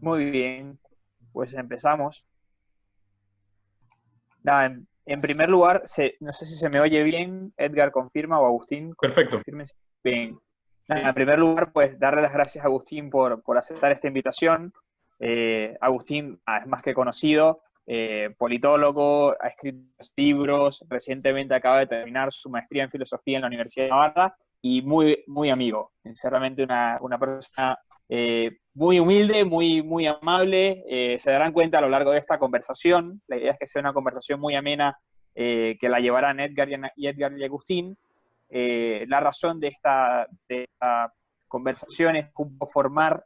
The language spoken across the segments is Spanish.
Muy bien, pues empezamos. Nada, en primer lugar, no sé si se me oye bien, Edgar confirma o Agustín, Perfecto. confirmen si bien. Nada, en Sí. primer lugar, pues darle las gracias a Agustín por aceptar esta invitación. Agustín es más que conocido, politólogo, ha escrito libros, recientemente acaba de terminar su maestría en filosofía en la Universidad de Navarra y muy, muy amigo, sinceramente una persona muy humilde, muy, muy amable. Se darán cuenta a lo largo de esta conversación. La idea es que sea una conversación muy amena que la llevarán Edgar Edgar y Agustín. La razón de esta conversación es un poco formar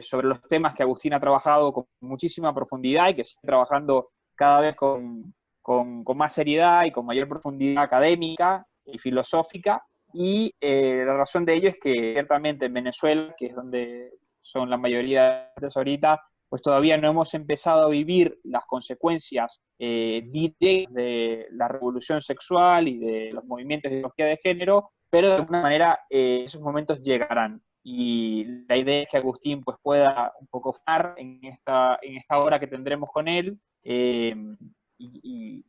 sobre los temas que Agustín ha trabajado con muchísima profundidad y que sigue trabajando cada vez con más seriedad y con mayor profundidad académica y filosófica. Y la razón de ello es que ciertamente en Venezuela, que es donde son la mayoría de ahorita, pues todavía no hemos empezado a vivir las consecuencias directas de la revolución sexual y de los movimientos de ideología de género, pero de alguna manera esos momentos llegarán. Y la idea es que Agustín pues, pueda un poco estar en esta hora que tendremos con él y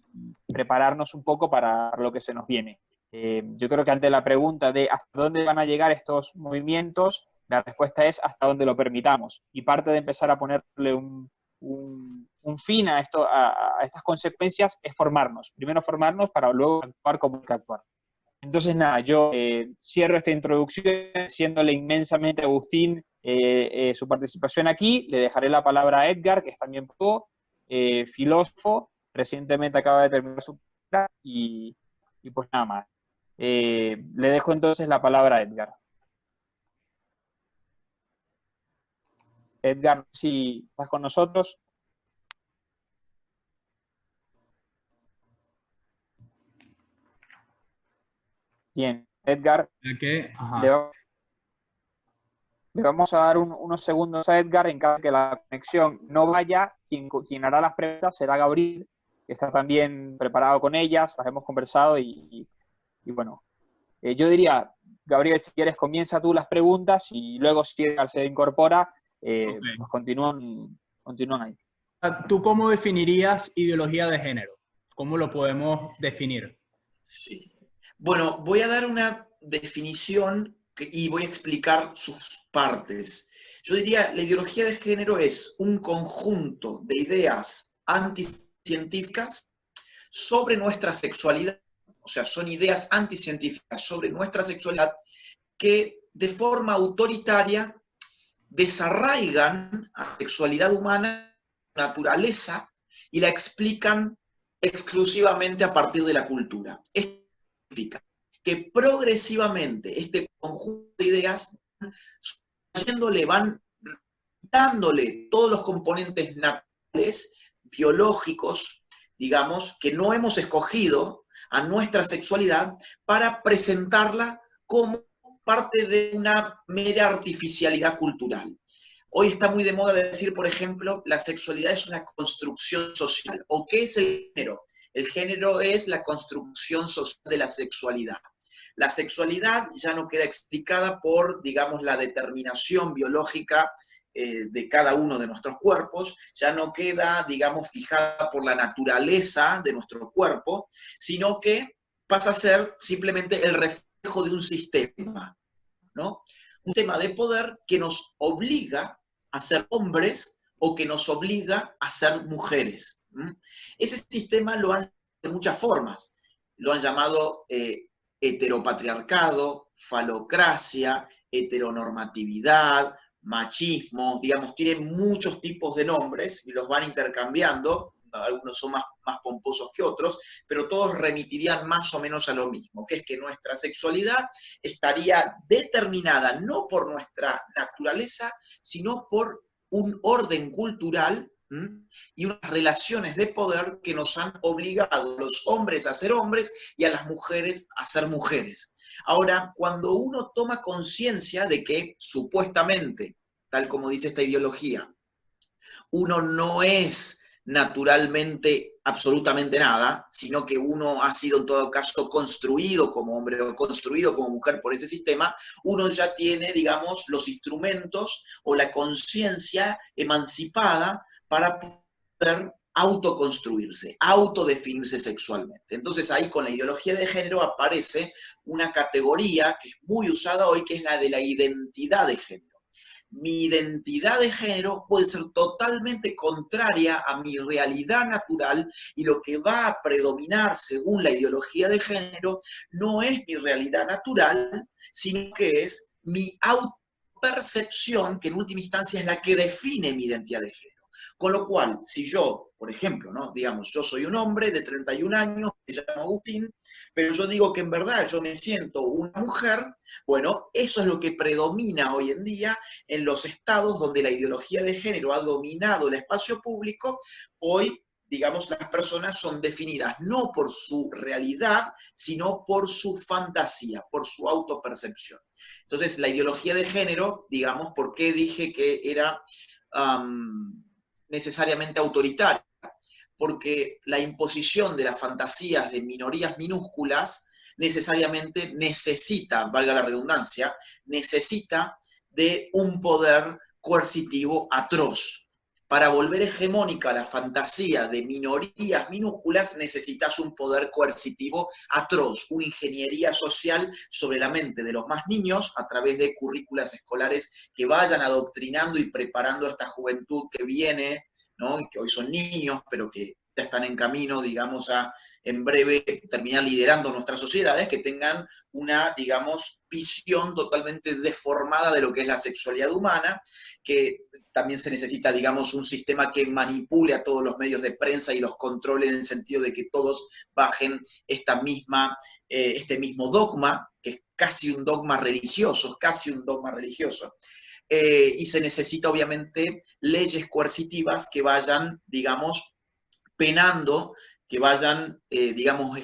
prepararnos un poco para lo que se nos viene. Yo creo que ante la pregunta de hasta dónde van a llegar estos movimientos, la respuesta es hasta donde lo permitamos. Y parte de empezar a ponerle un fin a, a estas consecuencias es formarnos. Primero formarnos para luego actuar como hay que actuar. Entonces, nada, yo cierro esta introducción haciéndole inmensamente a Agustín su participación aquí. Le dejaré la palabra a Edgar, que es también filósofo, recientemente acaba de terminar su carrera y pues nada más. Le dejo entonces la palabra a Edgar. Edgar, si estás con nosotros. Bien, Edgar, Ya que, le, ajá. le vamos a dar unos segundos a Edgar en caso de que la conexión no vaya. Quien hará las preguntas será Gabriel, que está también preparado con ellas, las hemos conversado y bueno, yo diría, Gabriel, si quieres comienza tú las preguntas y luego si Edgar se incorpora, Ok. pues continúan ahí. ¿Tú cómo definirías ideología de género? ¿Cómo lo podemos definir? Sí. Bueno, voy a dar una definición y voy a explicar sus partes. Yo diría, la ideología de género es un conjunto de ideas anticientíficas sobre nuestra sexualidad, o sea, son ideas anticientíficas sobre nuestra sexualidad que de forma autoritaria desarraigan a la sexualidad humana, naturaleza, y la explican exclusivamente a partir de la cultura. Esto significa que progresivamente este conjunto de ideas van dándole todos los componentes naturales, biológicos, digamos, que no hemos escogido a nuestra sexualidad para presentarla como parte de una mera artificialidad cultural. Hoy está muy de moda decir, por ejemplo, la sexualidad es una construcción social. ¿O qué es el género? El género es la construcción social de la sexualidad. La sexualidad ya no queda explicada por, digamos, la determinación biológica de cada uno de nuestros cuerpos, ya no queda, digamos, fijada por la naturaleza de nuestro cuerpo, sino que pasa a ser simplemente el reflejo de un sistema, ¿no? Un tema de poder que nos obliga a ser hombres o que nos obliga a ser mujeres. Ese sistema lo han de muchas formas. Lo han llamado heteropatriarcado, falocracia, heteronormatividad, machismo, digamos, tienen muchos tipos de nombres y los van intercambiando, algunos son más pomposos que otros, pero todos remitirían más o menos a lo mismo, que es que nuestra sexualidad estaría determinada no por nuestra naturaleza, sino por un orden cultural y unas relaciones de poder que nos han obligado a los hombres a ser hombres y a las mujeres a ser mujeres. Ahora, cuando uno toma conciencia de que supuestamente, tal como dice esta ideología, uno no es naturalmente absolutamente nada, sino que uno ha sido en todo caso construido como hombre o construido como mujer por ese sistema, uno ya tiene, digamos, los instrumentos o la conciencia emancipada para poder autoconstruirse, autodefinirse sexualmente. Entonces ahí con la ideología de género aparece una categoría que es muy usada hoy, que es la de la identidad de género. Mi identidad de género puede ser totalmente contraria a mi realidad natural y lo que va a predominar según la ideología de género no es mi realidad natural, sino que es mi autopercepción, que en última instancia es la que define mi identidad de género. Con lo cual, si yo, por ejemplo, ¿no? Digamos, yo soy un hombre de 31 años, me llamo Agustín, pero yo digo que en verdad yo me siento una mujer, bueno, eso es lo que predomina hoy en día en los estados donde la ideología de género ha dominado el espacio público. Hoy, digamos, las personas son definidas no por su realidad, sino por su fantasía, por su autopercepción. Entonces, la ideología de género, digamos, ¿por qué dije que era necesariamente autoritaria? Porque la imposición de las fantasías de minorías minúsculas necesariamente necesita, valga la redundancia, necesita de un poder coercitivo atroz. Para volver hegemónica la fantasía de minorías minúsculas necesitas un poder coercitivo atroz, una ingeniería social sobre la mente de los más niños a través de currículas escolares que vayan adoctrinando y preparando a esta juventud que viene, ¿no? Y que hoy son niños, pero que ya están en camino, digamos, a en breve terminar liderando nuestras sociedades, que tengan una, digamos, visión totalmente deformada de lo que es la sexualidad humana, que también se necesita, digamos, un sistema que manipule a todos los medios de prensa y los controle en el sentido de que todos bajen este mismo dogma, que es casi un dogma religioso, y se necesita obviamente leyes coercitivas que vayan, digamos, penando, que vayan, digamos,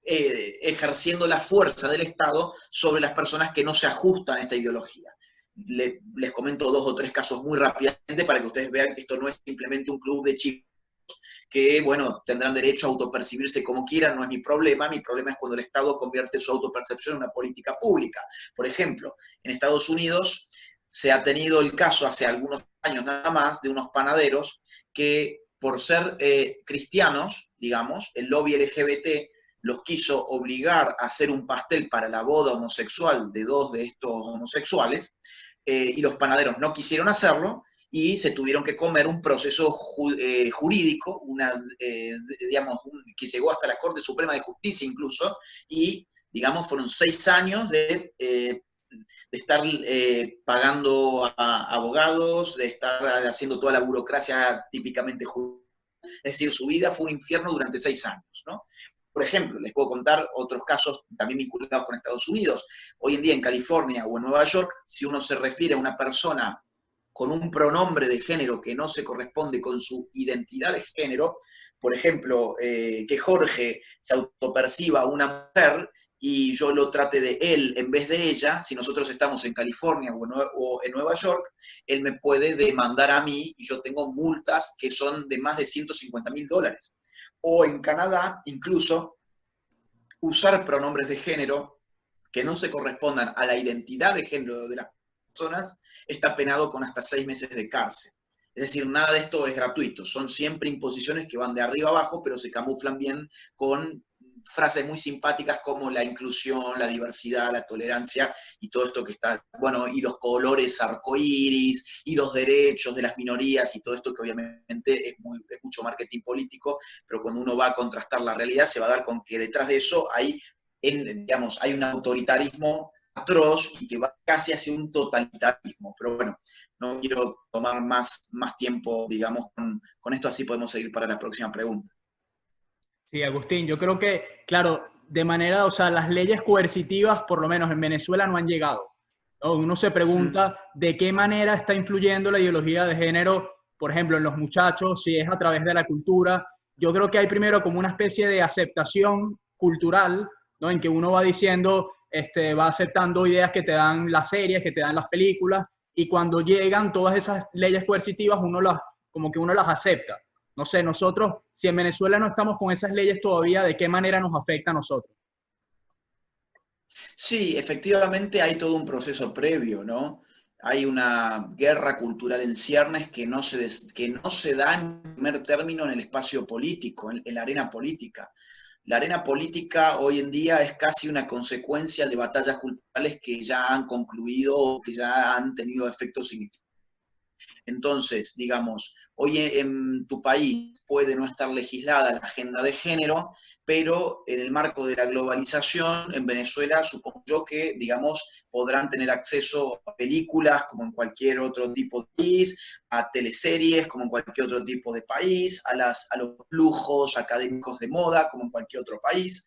ejerciendo la fuerza del Estado sobre las personas que no se ajustan a esta ideología. Les comento 2 o 3 casos muy rápidamente para que ustedes vean que esto no es simplemente un club de chicos que, bueno, tendrán derecho a autopercibirse como quieran, no es mi problema es cuando el Estado convierte su autopercepción en una política pública. Por ejemplo, en Estados Unidos se ha tenido el caso hace algunos años nada más de unos panaderos que por ser cristianos, digamos, el lobby LGBT los quiso obligar a hacer un pastel para la boda homosexual de 2 de estos homosexuales, y los panaderos no quisieron hacerlo y se tuvieron que comer un proceso jurídico, digamos, que llegó hasta la Corte Suprema de Justicia incluso, y, digamos, fueron 6 años de estar pagando a abogados, de estar haciendo toda la burocracia típicamente judicial. Es decir, su vida fue un infierno durante 6 años, ¿no? Por ejemplo, les puedo contar otros casos también vinculados con Estados Unidos. Hoy en día en California o en Nueva York, si uno se refiere a una persona con un pronombre de género que no se corresponde con su identidad de género, por ejemplo, que Jorge se autoperciba una mujer y yo lo trate de él en vez de ella, si nosotros estamos en California o en Nueva York, él me puede demandar a mí y yo tengo multas que son de más de $150.000. O en Canadá, incluso, usar pronombres de género que no se correspondan a la identidad de género de las personas está penado con hasta 6 meses de cárcel. Es decir, nada de esto es gratuito, son siempre imposiciones que van de arriba abajo, pero se camuflan bien con frases muy simpáticas como la inclusión, la diversidad, la tolerancia y todo esto que está, bueno, y los colores arcoíris y los derechos de las minorías y todo esto que obviamente es mucho marketing político, pero cuando uno va a contrastar la realidad se va a dar con que detrás de eso hay, digamos, hay un autoritarismo atroz y que va casi hacia un totalitarismo. Pero bueno, no quiero tomar más tiempo, digamos, con esto, así podemos seguir para la próxima pregunta. Sí, Agustín, yo creo que, claro, de manera, o sea, las leyes coercitivas, por lo menos en Venezuela, no han llegado, ¿no? Uno se pregunta de qué manera está influyendo la ideología de género, por ejemplo, en los muchachos, si es a través de la cultura. Yo creo que hay primero como una especie de aceptación cultural, ¿no? En que uno va diciendo, va aceptando ideas que te dan las series, que te dan las películas, y cuando llegan todas esas leyes coercitivas, como que uno las acepta. No sé, nosotros, si en Venezuela no estamos con esas leyes todavía, ¿de qué manera nos afecta a nosotros? Sí, efectivamente hay todo un proceso previo, ¿no? Hay una guerra cultural en ciernes que no se da en primer término en el espacio político, en la arena política. La arena política hoy en día es casi una consecuencia de batallas culturales que ya han concluido o que ya han tenido efectos significativos. Entonces, digamos, hoy en tu país puede no estar legislada la agenda de género, pero en el marco de la globalización, en Venezuela, supongo yo que, digamos, podrán tener acceso a películas como en cualquier otro tipo de país, a teleseries como en cualquier otro tipo de país, a los flujos académicos de moda como en cualquier otro país,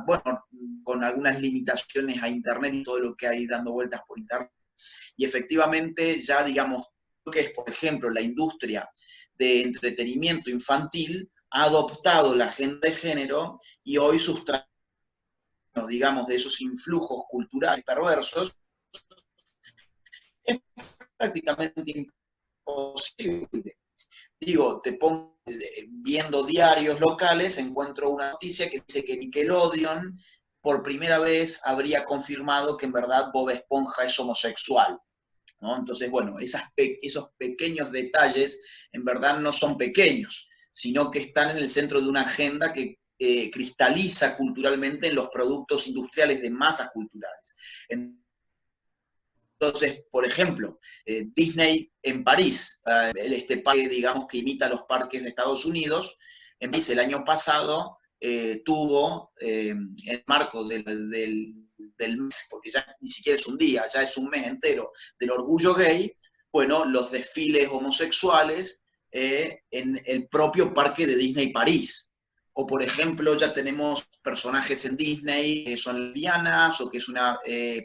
bueno, con algunas limitaciones a Internet y todo lo que hay dando vueltas por Internet. Y efectivamente ya, digamos, que es, por ejemplo, la industria de entretenimiento infantil ha adoptado la agenda de género y hoy sustrae, digamos, de esos influjos culturales perversos, es prácticamente imposible. Digo, te pongo, viendo diarios locales, encuentro una noticia que dice que Nickelodeon por primera vez habría confirmado que en verdad Bob Esponja es homosexual, ¿no? Entonces, bueno, esos pequeños detalles en verdad no son pequeños, sino que están en el centro de una agenda que cristaliza culturalmente en los productos industriales de masas culturales. Entonces, por ejemplo, Disney en París, este parque, digamos, que imita los parques de Estados Unidos, en París el año pasado tuvo, en el marco del mes, porque ya ni siquiera es un día, ya es un mes entero, del orgullo gay, bueno, los desfiles homosexuales en el propio parque de Disney París. O, por ejemplo, ya tenemos personajes en Disney que son lesbianas, o que es una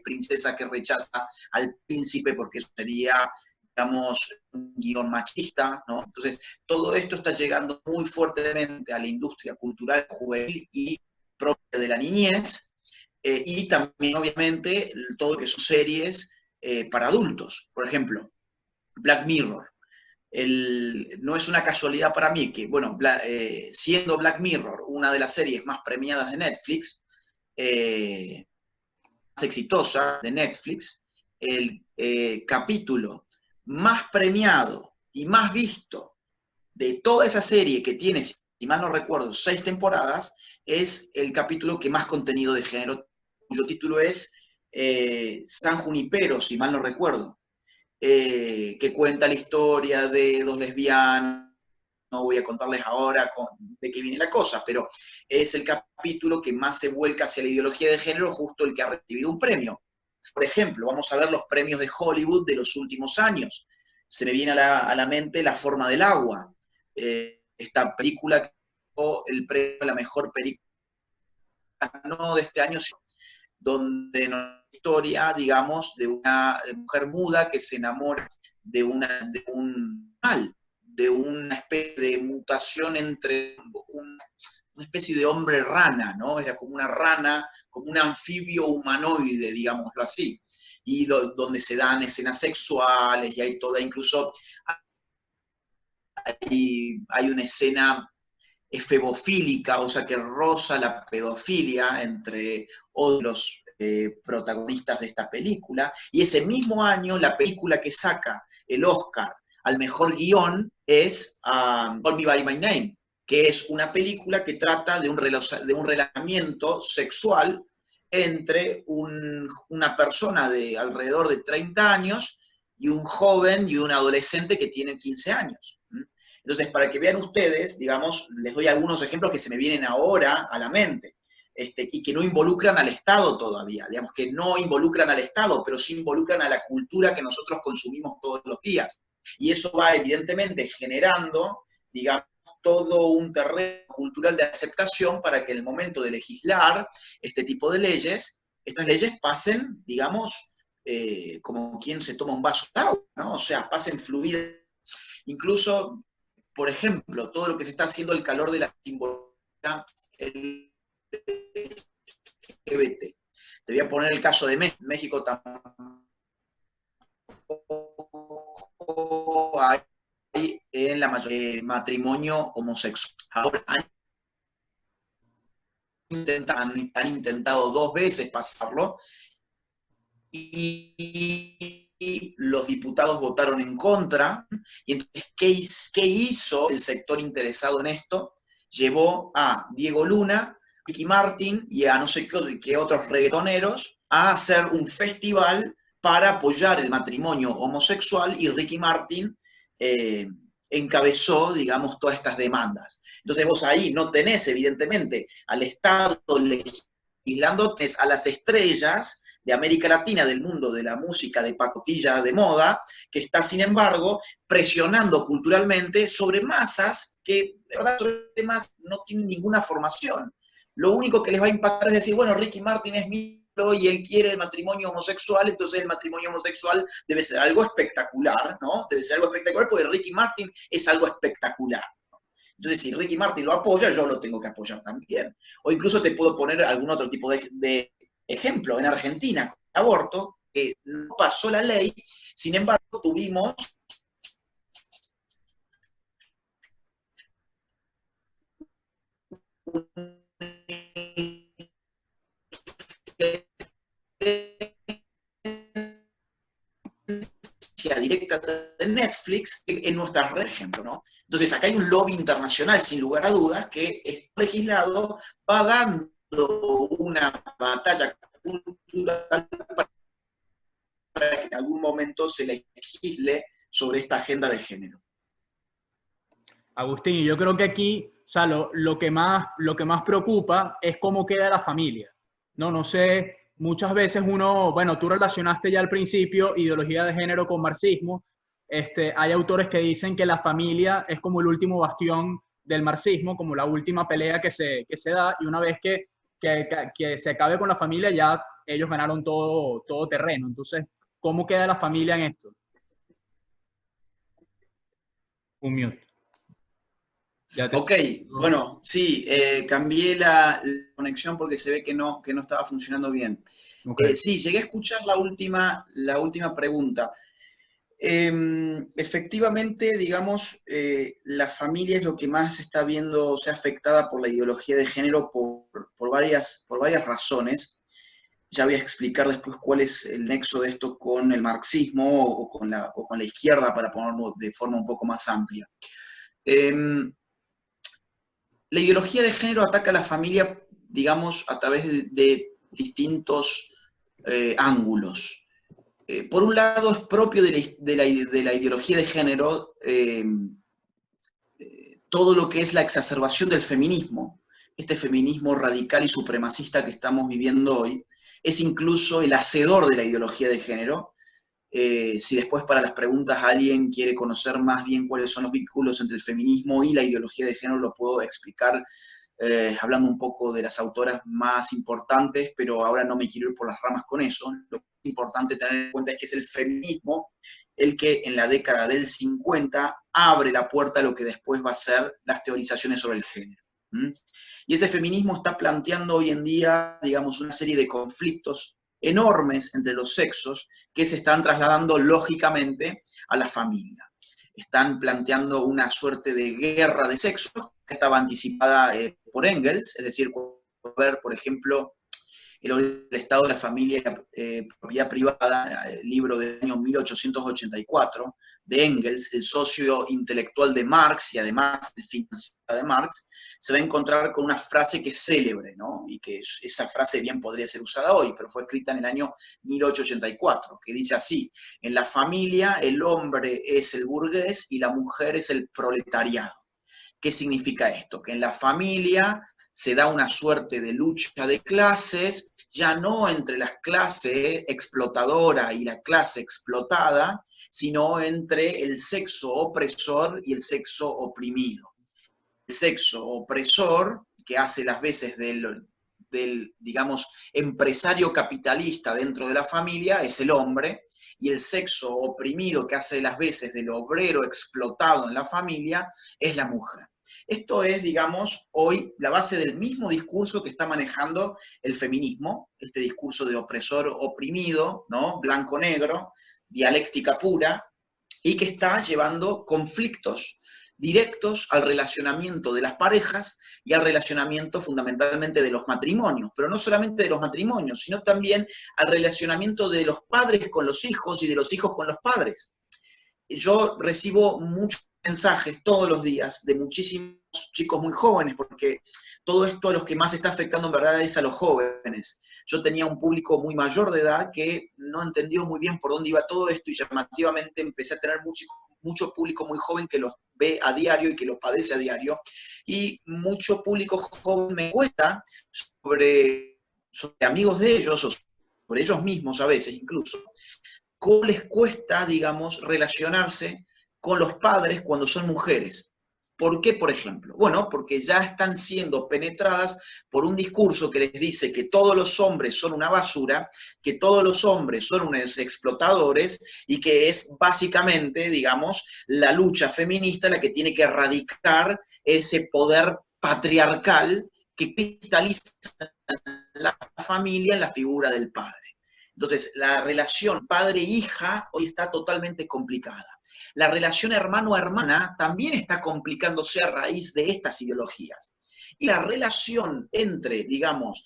princesa que rechaza al príncipe porque eso sería, digamos, un guión machista, ¿no? Entonces, todo esto está llegando muy fuertemente a la industria cultural juvenil y propia de la niñez, y también, obviamente, todo lo que son series para adultos. Por ejemplo, Black Mirror. No es una casualidad para mí que, bueno, siendo Black Mirror una de las series más premiadas de Netflix, más exitosa de Netflix, el capítulo más premiado y más visto de toda esa serie, que tiene, si mal no recuerdo, 6 temporadas, es el capítulo que más contenido de género, cuyo título es San Junipero, si mal no recuerdo, que cuenta la historia de dos lesbianas. No voy a contarles ahora de qué viene la cosa, pero es el capítulo que más se vuelca hacia la ideología de género, justo el que ha recibido un premio. Por ejemplo, vamos a ver los premios de Hollywood de los últimos años. Se me viene a la mente La forma del agua, esta película que tuvo el premio a la mejor película, no de este año, sino donde nos historia, digamos, de una mujer muda que se enamora de un mal, de una especie de mutación entre una especie de hombre rana, ¿no? Era como una rana, como un anfibio humanoide, digámoslo así, y donde se dan escenas sexuales y hay toda, incluso hay una escena efebofílica, o sea, que roza la pedofilia entre otros protagonistas de esta película, y ese mismo año la película que saca el Oscar al mejor guión es Call Me By My Name, que es una película que trata de un relacionamiento sexual entre una persona de alrededor de 30 años y un joven y un adolescente que tiene 15 años. Entonces, para que vean ustedes, digamos, les doy algunos ejemplos que se me vienen ahora a la mente, y que no involucran al Estado todavía, digamos, que no involucran al Estado, pero sí involucran a la cultura que nosotros consumimos todos los días. Y eso va, evidentemente, generando, digamos, todo un terreno cultural de aceptación para que en el momento de legislar este tipo de leyes, estas leyes pasen, digamos, como quien se toma un vaso de agua, ¿no? O sea, pasen fluidamente. Incluso, por ejemplo, todo lo que se está haciendo el calor de la simbología LGBT. Te voy a poner el caso de México. México tampoco hay en la mayoría matrimonio homosexual. Ahora han intentado 2 veces pasarlo y los diputados votaron en contra. Y entonces, ¿qué hizo el sector interesado en esto? Llevó a Diego Luna, Ricky Martin y a no sé qué otros reggaetoneros a hacer un festival para apoyar el matrimonio homosexual, y Ricky Martin encabezó, digamos, todas estas demandas. Entonces vos ahí no tenés, evidentemente, al Estado legislando, tenés a las estrellas de América Latina, del mundo de la música, de pacotilla, de moda, que está, sin embargo, presionando culturalmente sobre masas que, de verdad, sobre temas no tienen ninguna formación. Lo único que les va a impactar es decir, bueno, Ricky Martin es mío y él quiere el matrimonio homosexual, entonces el matrimonio homosexual debe ser algo espectacular, ¿no? Debe ser algo espectacular porque Ricky Martin es algo espectacular. Entonces, si Ricky Martin lo apoya, yo lo tengo que apoyar también. O incluso te puedo poner algún otro tipo de ejemplo. En Argentina, con el aborto, no pasó la ley, sin embargo, tuvimos directa de Netflix en nuestras redes, por ejemplo, ¿no? Entonces, acá hay un lobby internacional, sin lugar a dudas, que este legislado va dando una batalla cultural para que en algún momento se legisle sobre esta agenda de género. Agustín, yo creo que aquí, o sea, lo que más preocupa es cómo queda la familia. No sé, muchas veces uno, bueno, tú relacionaste ya al principio ideología de género con marxismo. Hay autores que dicen que la familia es como el último bastión del marxismo, como la última pelea que se da, y una vez que se acabe con la familia, ya ellos ganaron todo terreno. Entonces, ¿cómo queda la familia en esto? Un mute. Ok, bueno, sí, cambié la conexión porque se ve que no estaba funcionando bien. Okay. Sí, llegué a escuchar la última pregunta. Efectivamente, digamos, la familia es lo que más está viendo, o sea, afectada por la ideología de género por varias razones. Ya voy a explicar después cuál es el nexo de esto con el marxismo o con la izquierda, para ponerlo de forma un poco más amplia. La ideología de género ataca a la familia, digamos, a través de distintos ángulos. Por un lado, es propio de la ideología de género todo lo que es la exacerbación del feminismo. Este feminismo radical y supremacista que estamos viviendo hoy es incluso el hacedor de la ideología de género. Si después, para las preguntas, alguien quiere conocer más bien cuáles son los vínculos entre el feminismo y la ideología de género, lo puedo explicar hablando un poco de las autoras más importantes, pero ahora no me quiero ir por las ramas con eso. Lo que es importante tener en cuenta es que es el feminismo el que en la década del 50 abre la puerta a lo que después va a ser las teorizaciones sobre el género. Y ese feminismo está planteando hoy en día, digamos, una serie de conflictos enormes entre los sexos que se están trasladando lógicamente a la familia. Están planteando una suerte de guerra de sexos que estaba anticipada por Engels, es decir, ver, por ejemplo, el Estado de la familia y la propiedad privada, el libro del año 1884 de Engels, el socio intelectual de Marx y además el financista de Marx, se va a encontrar con una frase que es célebre, ¿no? Y que esa frase bien podría ser usada hoy, pero fue escrita en el año 1884, que dice así: en la familia el hombre es el burgués y la mujer es el proletariado. ¿Qué significa esto? Que en la familia se da una suerte de lucha de clases, ya no entre la clase explotadora y la clase explotada, sino entre el sexo opresor y el sexo oprimido. El sexo opresor, que hace las veces del digamos, empresario capitalista dentro de la familia, es el hombre, y el sexo oprimido, que hace las veces del obrero explotado en la familia, es la mujer. Esto es, digamos, hoy la base del mismo discurso que está manejando el feminismo, este discurso de opresor oprimido, ¿no? Blanco-negro, dialéctica pura, y que está llevando conflictos directos al relacionamiento de las parejas y al relacionamiento fundamentalmente de los matrimonios, pero no solamente de los matrimonios, sino también al relacionamiento de los padres con los hijos y de los hijos con los padres. Yo recibo muchos mensajes todos los días de muchísimos chicos muy jóvenes, porque todo esto a los que más está afectando en verdad es a los jóvenes. Yo tenía un público muy mayor de edad que no entendió muy bien por dónde iba todo esto y llamativamente empecé a tener mucho público muy joven que los ve a diario y que los padece a diario, y mucho público joven me cuesta sobre amigos de ellos, o sobre ellos mismos a veces incluso, cómo les cuesta, digamos, relacionarse con los padres cuando son mujeres. ¿Por qué, por ejemplo? Bueno, porque ya están siendo penetradas por un discurso que les dice que todos los hombres son una basura, que todos los hombres son unos explotadores y que es básicamente, digamos, la lucha feminista la que tiene que erradicar ese poder patriarcal que cristaliza la familia en la figura del padre. Entonces, la relación padre-hija hoy está totalmente complicada. La relación hermano-hermana también está complicándose a raíz de estas ideologías. Y la relación entre, digamos,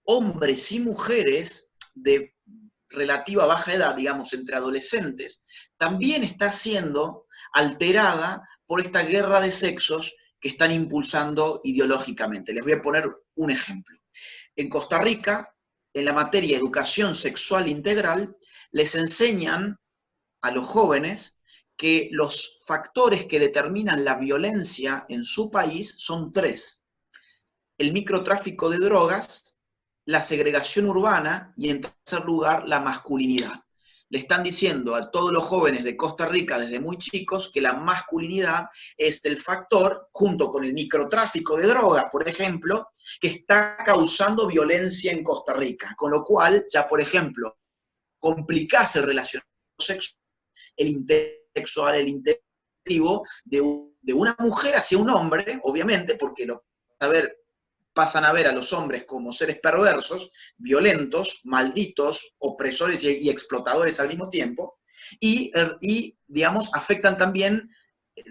hombres y mujeres de relativa baja edad, digamos, entre adolescentes, también está siendo alterada por esta guerra de sexos que están impulsando ideológicamente. Les voy a poner un ejemplo. En Costa Rica, en la materia de educación sexual integral, les enseñan a los jóvenes que los factores que determinan la violencia en su país son 3. El microtráfico de drogas, la segregación urbana y, en tercer lugar, la masculinidad. Le están diciendo a todos los jóvenes de Costa Rica desde muy chicos que la masculinidad es el factor, junto con el microtráfico de drogas, por ejemplo, que está causando violencia en Costa Rica. Con lo cual, ya por ejemplo, complicase el relacionamiento sexual, el intersexual, el interactivo de una mujer hacia un hombre, obviamente, porque pasan a ver a los hombres como seres perversos, violentos, malditos, opresores y explotadores al mismo tiempo, y, digamos, afectan también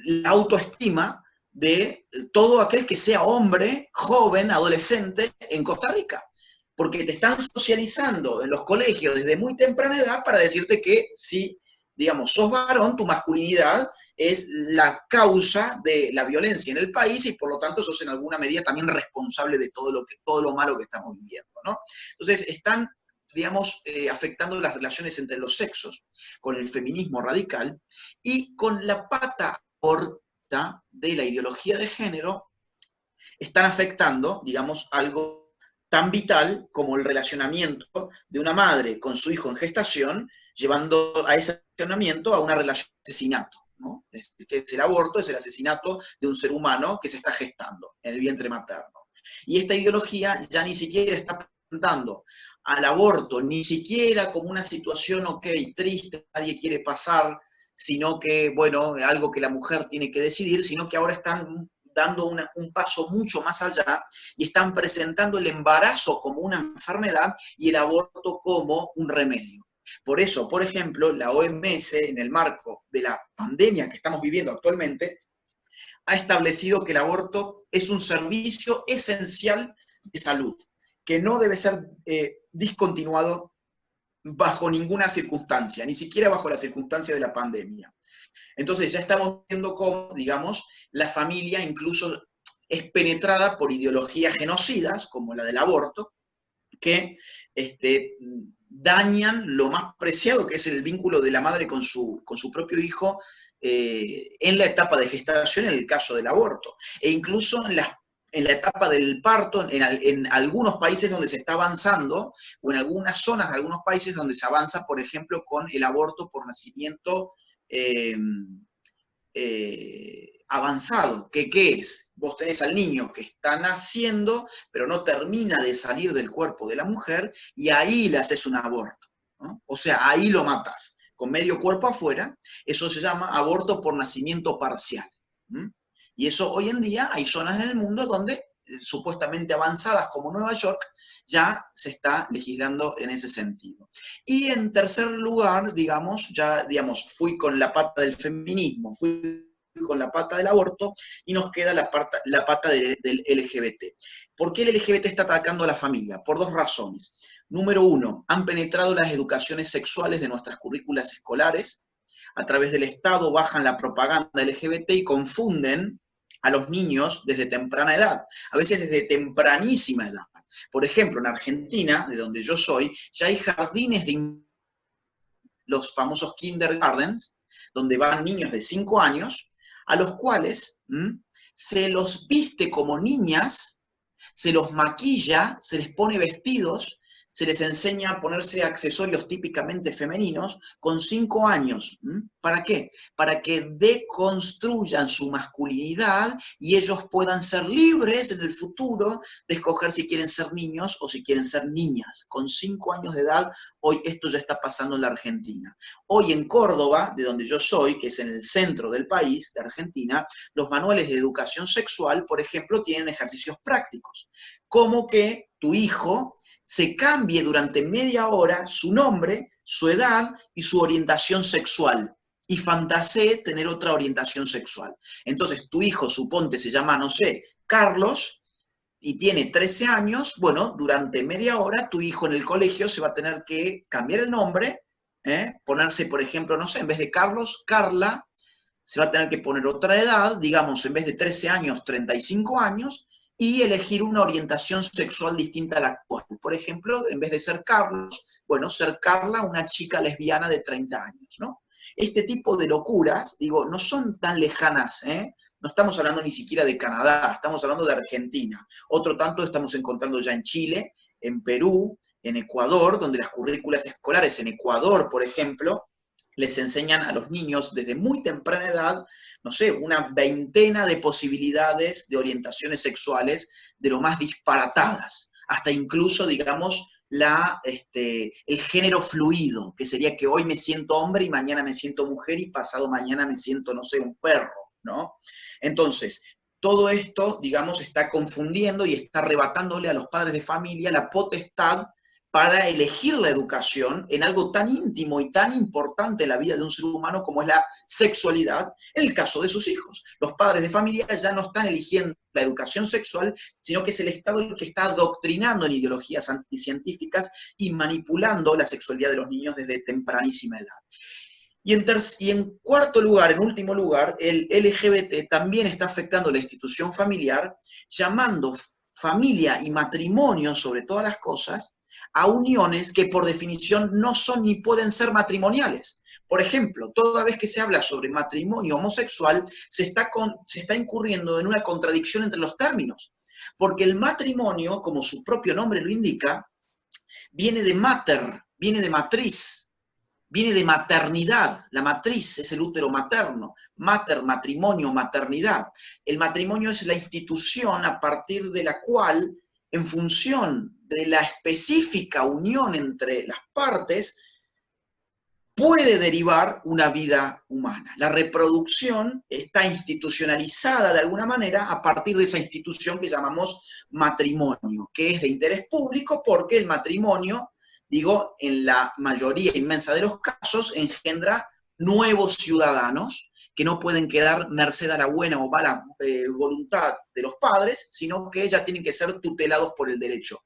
la autoestima de todo aquel que sea hombre, joven, adolescente en Costa Rica, porque te están socializando en los colegios desde muy temprana edad para decirte que si, digamos, sos varón, tu masculinidad es la causa de la violencia en el país y por lo tanto sos en alguna medida también responsable de todo lo malo que estamos viviendo, ¿no? Entonces están, digamos, afectando las relaciones entre los sexos con el feminismo radical y con la pata corta de la ideología de género están afectando, digamos, algo tan vital como el relacionamiento de una madre con su hijo en gestación, llevando a ese relacionamiento a una relación de asesinato, ¿no? Que es el aborto, es el asesinato de un ser humano que se está gestando en el vientre materno. Y esta ideología ya ni siquiera está presentando al aborto, ni siquiera como una situación, ok, triste, nadie quiere pasar, sino que, bueno, algo que la mujer tiene que decidir, sino que ahora están dando un paso mucho más allá y están presentando el embarazo como una enfermedad y el aborto como un remedio. Por eso, por ejemplo, la OMS, en el marco de la pandemia que estamos viviendo actualmente, ha establecido que el aborto es un servicio esencial de salud, que no debe ser discontinuado bajo ninguna circunstancia, ni siquiera bajo la circunstancia de la pandemia. Entonces ya estamos viendo cómo, digamos, la familia incluso es penetrada por ideologías genocidas, como la del aborto, que dañan lo más preciado, que es el vínculo de la madre con su propio hijo en la etapa de gestación, en el caso del aborto. E incluso en la etapa del parto, en algunos países donde se está avanzando, o en algunas zonas de algunos países donde se avanza, por ejemplo, con el aborto por nacimiento avanzado. ¿Qué es? Vos tenés al niño que está naciendo, pero no termina de salir del cuerpo de la mujer, y ahí le haces un aborto, ¿no? O sea, ahí lo matás, con medio cuerpo afuera. Eso se llama aborto por nacimiento parcial. Y eso hoy en día hay zonas en el mundo donde supuestamente avanzadas como Nueva York, ya se está legislando en ese sentido. Y en tercer lugar, digamos, fui con la pata del feminismo, fui con la pata del aborto, y nos queda la pata del LGBT. ¿Por qué el LGBT está atacando a la familia? Por dos razones. Número uno, han penetrado las educaciones sexuales de nuestras currículas escolares. A través del Estado bajan la propaganda LGBT y confunden a los niños desde temprana edad, a veces desde tempranísima edad. Por ejemplo, en Argentina, de donde yo soy, ya hay jardines de los famosos kindergartens, donde van niños de 5 años, a los cuales se los viste como niñas, se los maquilla, se les pone vestidos, se les enseña a ponerse accesorios típicamente femeninos con 5 años. ¿Para qué? Para que deconstruyan su masculinidad y ellos puedan ser libres en el futuro de escoger si quieren ser niños o si quieren ser niñas. Con 5 años de edad, hoy esto ya está pasando en la Argentina. Hoy en Córdoba, de donde yo soy, que es en el centro del país, de Argentina, los manuales de educación sexual, por ejemplo, tienen ejercicios prácticos, como que tu hijo se cambie durante media hora su nombre, su edad y su orientación sexual, y fantasee tener otra orientación sexual. Entonces, tu hijo, suponte, se llama, no sé, Carlos, y tiene 13 años, bueno, durante media hora tu hijo en el colegio se va a tener que cambiar el nombre, ponerse, por ejemplo, no sé, en vez de Carlos, Carla, se va a tener que poner otra edad, digamos, en vez de 13 años, 35 años, y elegir una orientación sexual distinta a la actual. Por ejemplo, en vez de ser Carlos, bueno, ser Carla, una chica lesbiana de 30 años, ¿no? Este tipo de locuras, digo, no son tan lejanas, No estamos hablando ni siquiera de Canadá, estamos hablando de Argentina. Otro tanto estamos encontrando ya en Chile, en Perú, en Ecuador, donde las currículas escolares en Ecuador, por ejemplo, les enseñan a los niños desde muy temprana edad, no sé, una veintena de posibilidades de orientaciones sexuales de lo más disparatadas, hasta incluso, digamos, el género fluido, que sería que hoy me siento hombre y mañana me siento mujer y pasado mañana me siento, no sé, un perro, ¿no? Entonces, todo esto, digamos, está confundiendo y está arrebatándole a los padres de familia la potestad para elegir la educación en algo tan íntimo y tan importante en la vida de un ser humano como es la sexualidad, en el caso de sus hijos. Los padres de familia ya no están eligiendo la educación sexual, sino que es el Estado el que está adoctrinando en ideologías anticientíficas y manipulando la sexualidad de los niños desde tempranísima edad. Y en cuarto lugar, en último lugar, el LGBT también está afectando la institución familiar, llamando familia y matrimonio, sobre todas las cosas, a uniones que por definición no son ni pueden ser matrimoniales. Por ejemplo, toda vez que se habla sobre matrimonio homosexual, se está incurriendo en una contradicción entre los términos, porque el matrimonio, como su propio nombre lo indica, viene de mater, viene de matriz, viene de maternidad. La matriz es el útero materno. Mater, matrimonio, maternidad. El matrimonio es la institución a partir de la cual, en función de la específica unión entre las partes, puede derivar una vida humana. La reproducción está institucionalizada de alguna manera a partir de esa institución que llamamos matrimonio, que es de interés público porque el matrimonio, digo, en la mayoría inmensa de los casos, engendra nuevos ciudadanos que no pueden quedar merced a la buena o mala voluntad de los padres, sino que ya tienen que ser tutelados por el derecho.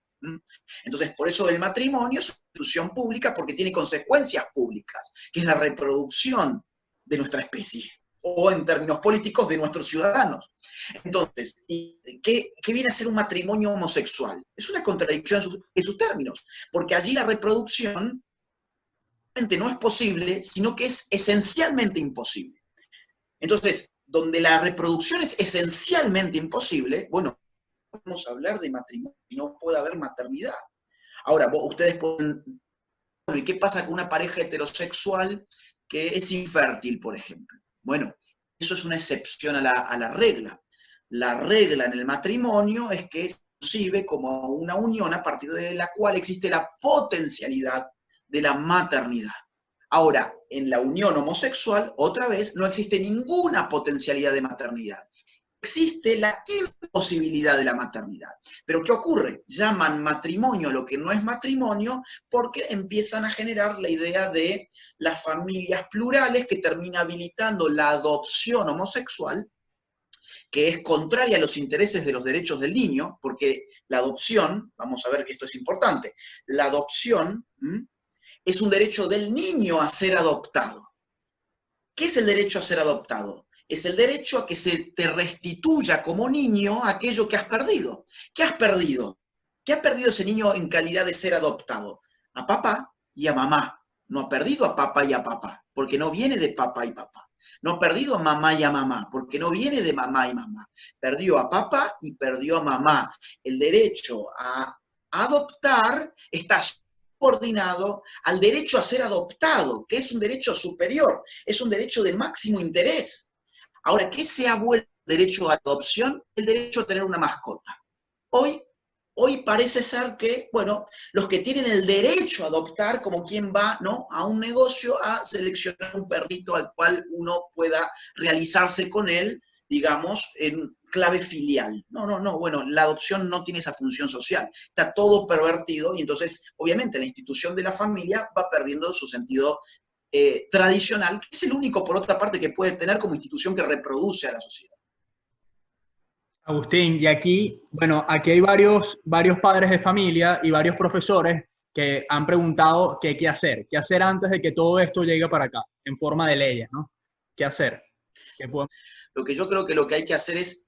Entonces, por eso el matrimonio es una institución pública porque tiene consecuencias públicas, que es la reproducción de nuestra especie, o en términos políticos, de nuestros ciudadanos. Entonces, ¿qué viene a ser un matrimonio homosexual? Es una contradicción en sus términos, porque allí la reproducción no es posible, sino que es esencialmente imposible. Entonces, donde la reproducción es esencialmente imposible, bueno, podemos hablar de matrimonio, no puede haber maternidad. Ahora, ustedes pueden... ¿Y qué pasa con una pareja heterosexual que es infértil, por ejemplo? Bueno, eso es una excepción a la regla. La regla en el matrimonio es que se concibe como una unión a partir de la cual existe la potencialidad de la maternidad. Ahora, en la unión homosexual, otra vez, no existe ninguna potencialidad de maternidad. existe la imposibilidad de la maternidad. Pero ¿qué ocurre? Llaman matrimonio lo que no es matrimonio porque empiezan a generar la idea de las familias plurales que termina habilitando la adopción homosexual, que es contraria a los intereses de los derechos del niño, porque la adopción, vamos a ver que esto es importante, la adopción es un derecho del niño a ser adoptado. ¿Qué es el derecho a ser adoptado? Es el derecho a que se te restituya como niño aquello que has perdido. ¿Qué has perdido? ¿Qué ha perdido ese niño en calidad de ser adoptado? A papá y a mamá. No ha perdido a papá y a papá, porque no viene de papá y papá. No ha perdido a mamá y a mamá, porque no viene de mamá y mamá. Perdió a papá y perdió a mamá. El derecho a adoptar está subordinado al derecho a ser adoptado, que es un derecho superior, es un derecho de máximo interés. Ahora, ¿qué se ha vuelto derecho a adopción? El derecho a tener una mascota. Hoy parece ser que, bueno, los que tienen el derecho a adoptar, como quien va, ¿no?, a un negocio a seleccionar un perrito al cual uno pueda realizarse con él, digamos, en clave filial. No, bueno, la adopción no tiene esa función social. Está todo pervertido y entonces, obviamente, la institución de la familia va perdiendo su sentido tradicional, que es el único, por otra parte, que puede tener como institución que reproduce a la sociedad. Agustín, y aquí, bueno, aquí hay varios padres de familia y varios profesores que han preguntado qué hacer antes de que todo esto llegue para acá, en forma de leyes, ¿no? ¿Qué hacer? Lo que yo creo que lo que hay que hacer es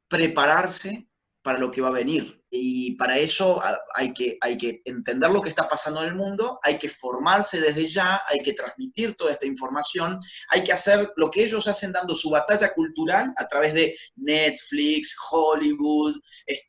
prepararse para lo que va a venir. Y para eso hay que entender lo que está pasando en el mundo, hay que formarse desde ya, hay que transmitir toda esta información, hay que hacer lo que ellos hacen dando su batalla cultural a través de Netflix, Hollywood,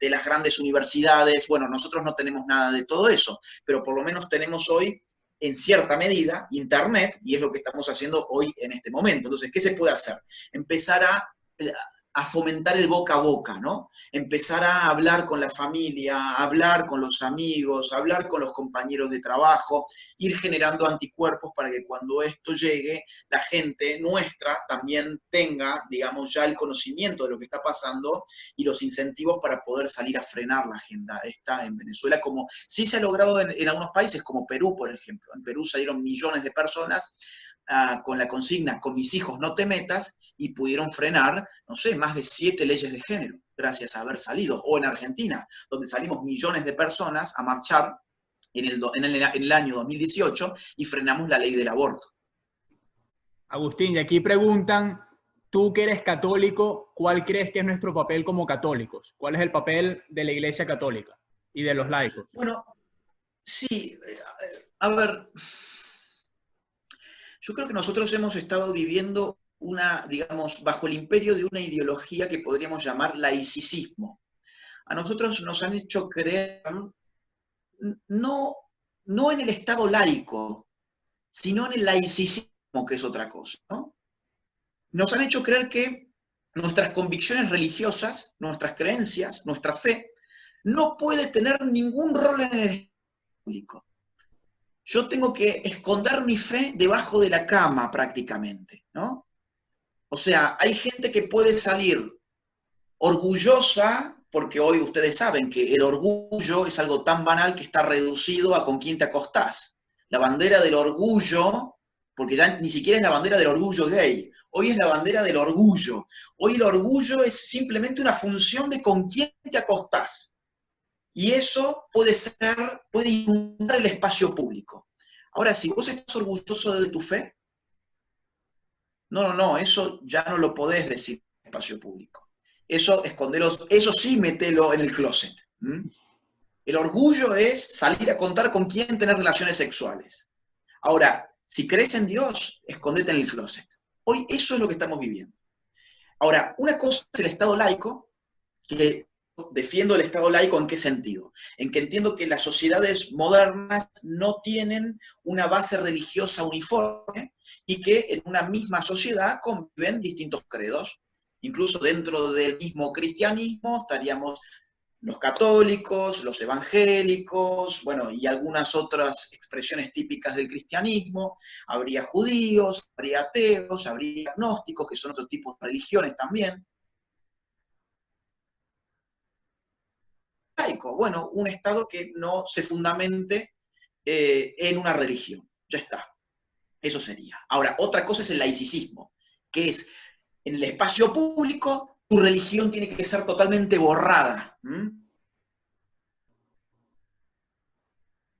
las grandes universidades. Bueno, nosotros no tenemos nada de todo eso, pero por lo menos tenemos hoy, en cierta medida, Internet, y es lo que estamos haciendo hoy en este momento. Entonces, ¿qué se puede hacer? Empezar a fomentar el boca a boca, ¿no? Empezar a hablar con la familia, hablar con los amigos, hablar con los compañeros de trabajo, ir generando anticuerpos para que cuando esto llegue, la gente nuestra también tenga, digamos, ya el conocimiento de lo que está pasando y los incentivos para poder salir a frenar la agenda esta en Venezuela, como sí se ha logrado en algunos países, como Perú, por ejemplo. En Perú salieron millones de personas con la consigna, con mis hijos no te metas, y pudieron frenar, no sé, más de 7 leyes de género, gracias a haber salido. O en Argentina, donde salimos millones de personas a marchar en el año 2018 y frenamos la ley del aborto. Agustín, y aquí preguntan, tú que eres católico, ¿cuál crees que es nuestro papel como católicos? ¿Cuál es el papel de la Iglesia Católica y de los laicos? Bueno, sí, a ver, yo creo que nosotros hemos estado viviendo digamos, bajo el imperio de una ideología que podríamos llamar laicismo. A nosotros nos han hecho creer, no en el Estado laico, sino en el laicismo, que es otra cosa, ¿no? Nos han hecho creer que nuestras convicciones religiosas, nuestras creencias, nuestra fe, no puede tener ningún rol en el Estado público. Yo tengo que esconder mi fe debajo de la cama prácticamente, ¿no? O sea, hay gente que puede salir orgullosa, porque hoy ustedes saben que el orgullo es algo tan banal que está reducido a con quién te acostás. La bandera del orgullo, porque ya ni siquiera es la bandera del orgullo gay, hoy es la bandera del orgullo. Hoy el orgullo es simplemente una función de con quién te acostás. Y eso puede inundar el espacio público. Ahora, si vos estás orgulloso de tu fe, no, eso ya no lo podés decir en el espacio público. Eso sí, metelo en el closet. El orgullo es salir a contar con quién tener relaciones sexuales. Ahora, si crees en Dios, escondete en el closet. Hoy eso es lo que estamos viviendo. Ahora, una cosa es el Estado laico, que defiendo el Estado laico ¿en qué sentido? En que entiendo que las sociedades modernas no tienen una base religiosa uniforme y que en una misma sociedad conviven distintos credos. Incluso dentro del mismo cristianismo estaríamos los católicos, los evangélicos, bueno, y algunas otras expresiones típicas del cristianismo. Habría judíos, habría ateos, habría agnósticos, que son otros tipos de religiones también. laico? Bueno, un Estado que no se fundamente en una religión. Ya está. Eso sería. Ahora, otra cosa es el laicismo, que es, en el espacio público, tu religión tiene que ser totalmente borrada.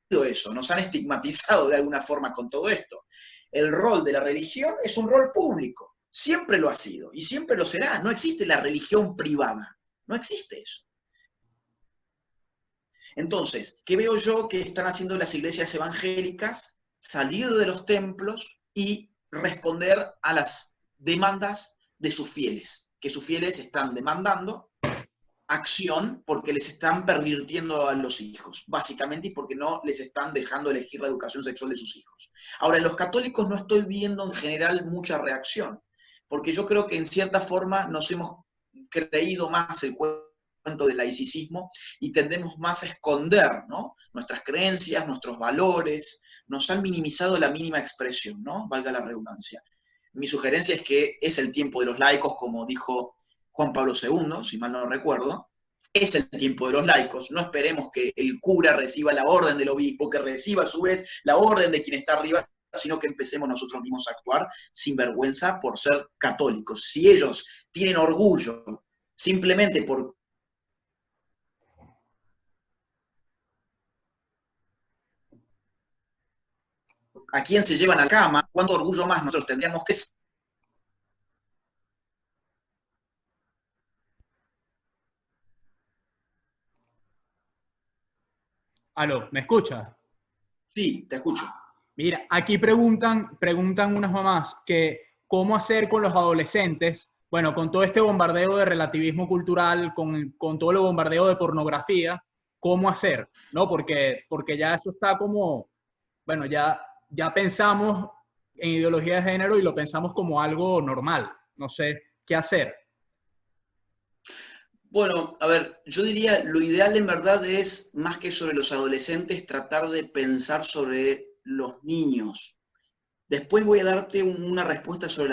Eso, nos han estigmatizado de alguna forma con todo esto. El rol de la religión es un rol público, siempre lo ha sido y siempre lo será. No existe la religión privada, no existe eso. Entonces, ¿qué veo yo que están haciendo las iglesias evangélicas? Salir de los templos y responder a las demandas de sus fieles, que sus fieles están demandando acción porque les están pervirtiendo a los hijos, básicamente, y porque no les están dejando elegir la educación sexual de sus hijos. Ahora, en los católicos no estoy viendo en general mucha reacción, porque yo creo que en cierta forma nos hemos creído más el cuento del laicismo y tendemos más a esconder, ¿no?, nuestras creencias, nuestros valores, nos han minimizado la mínima expresión, ¿no?, valga la redundancia. Mi sugerencia es que es el tiempo de los laicos, como dijo Juan Pablo II, si mal no recuerdo, es el tiempo de los laicos. No esperemos que el cura reciba la orden del obispo, que reciba a su vez la orden de quien está arriba, sino que empecemos nosotros mismos a actuar sin vergüenza por ser católicos. Si ellos tienen orgullo simplemente por a quién se llevan a la cama, cuánto orgullo más nosotros tendríamos que ser. Aló, ¿me escuchas? Sí, te escucho. Mira, aquí preguntan unas mamás que cómo hacer con los adolescentes, bueno, con todo este bombardeo de relativismo cultural, con todo el bombardeo de pornografía, cómo hacer, ¿no? Porque ya eso está como, bueno, ya pensamos en ideología de género y lo pensamos como algo normal. No sé qué hacer. Bueno, a ver, yo diría, lo ideal en verdad es, más que sobre los adolescentes, tratar de pensar sobre los niños. Después voy a darte una respuesta sobre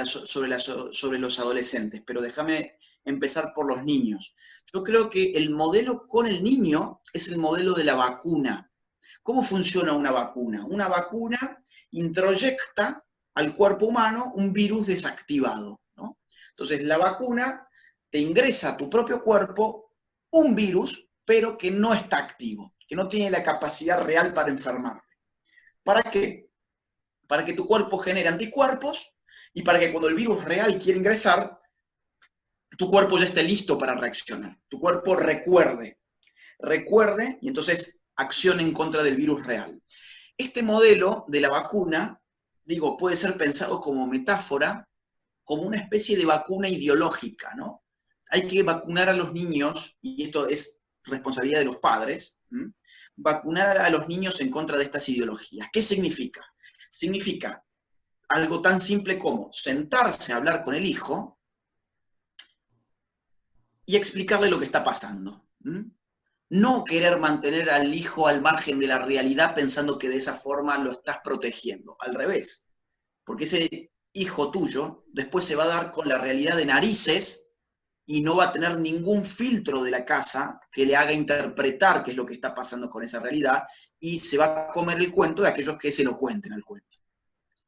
los adolescentes, pero déjame empezar por los niños. Yo creo que el modelo con el niño es el modelo de la vacuna. ¿Cómo funciona una vacuna? Una vacuna introyecta al cuerpo humano un virus desactivado, ¿no? Entonces, la vacuna te ingresa a tu propio cuerpo un virus, pero que no está activo, que no tiene la capacidad real para enfermarte. ¿Para qué? Para que tu cuerpo genere anticuerpos y para que cuando el virus real quiera ingresar, tu cuerpo ya esté listo para reaccionar. Tu cuerpo recuerde y entonces accione en contra del virus real. Este modelo de la vacuna, digo, puede ser pensado como metáfora, como una especie de vacuna ideológica, ¿no? Hay que vacunar a los niños, y esto es responsabilidad de los padres, vacunar a los niños en contra de estas ideologías. ¿Qué significa? Significa algo tan simple como sentarse a hablar con el hijo y explicarle lo que está pasando. No querer mantener al hijo al margen de la realidad pensando que de esa forma lo estás protegiendo. Al revés. Porque ese hijo tuyo después se va a dar con la realidad de narices y no va a tener ningún filtro de la casa que le haga interpretar qué es lo que está pasando con esa realidad y se va a comer el cuento de aquellos que se lo cuenten al cuento.